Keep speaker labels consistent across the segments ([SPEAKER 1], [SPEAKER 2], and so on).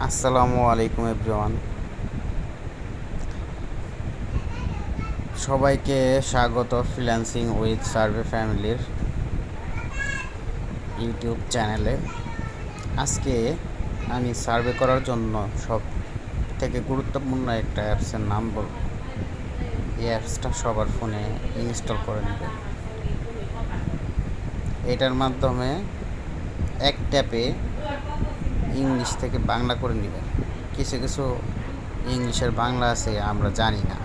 [SPEAKER 1] আসসালামু আলাইকুম এভরিওয়ান। সবাইকে স্বাগত ফ্রিল্যান্সিং উইথ সার্ভে ফ্যামিলির ইউটিউব চ্যানেলে। আজকে আমি সার্ভে করার জন্য সব থেকে গুরুত্বপূর্ণ একটা অ্যাপসের নাম বলব। এই অ্যাপসটা সবার ফোনে ইনস্টল করে নেবেন। এটার মাধ্যমে এক ট্যাপে ইংলিশ থেকে বাংলা করে নেবেন। কিছু কিছু ইংলিশের বাংলা আছে আমরা জানি না,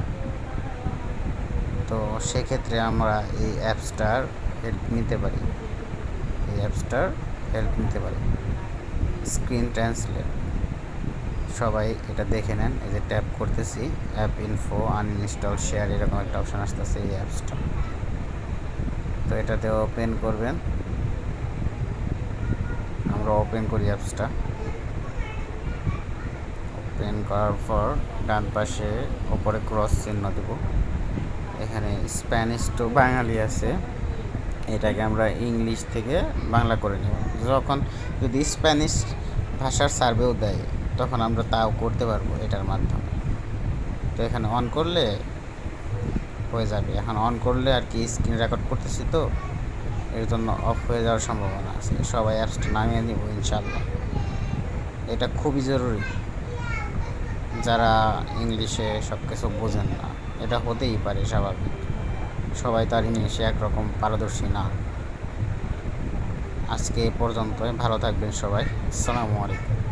[SPEAKER 1] তো সেক্ষেত্রে আমরা এই অ্যাপসটার হেল্প নিতে পারি। স্ক্রিন ট্রান্সলেট, সবাই এটা দেখে নেন। এই যে ট্যাপ করতেছি, অ্যাপ ইনফো, আনইনস্টল, শেয়ার, এরকম একটা অপশান আসতেছে এই অ্যাপসটা। তো এটাতে ওপেন করবেন। আমরা ওপেন করি অ্যাপসটা। ওপেন করার পর ডান পাশে ওপরে ক্রস চিহ্ন দেব। এখানে স্প্যানিশ টু বাঙালি আছে, এটাকে আমরা ইংলিশ থেকে বাংলা করে নেব। যদি স্প্যানিশ ভাষার সার্ভেও দেয় তখন আমরা তাও করতে পারবো এটার মাধ্যমে। তো এখানে অন করলে হয়ে যাবে। এখন অন করলে আর কি স্ক্রিন রেকর্ড করতেছি, তো এর জন্য অফ হয়ে যাওয়ার সম্ভাবনা আছে। সবাই অ্যাপসটা নামিয়ে নিব ইনশাল্লাহ। এটা খুবই জরুরি। যারা ইংলিশে সব কিছু বোঝেন না, এটা হতেই পারে, স্বাভাবিক। সবাই তার ইংলিশে একরকম পারদর্শী না। আজকে এ পর্যন্তই। ভালো থাকবেন সবাই। আসসালামু আলাইকুম।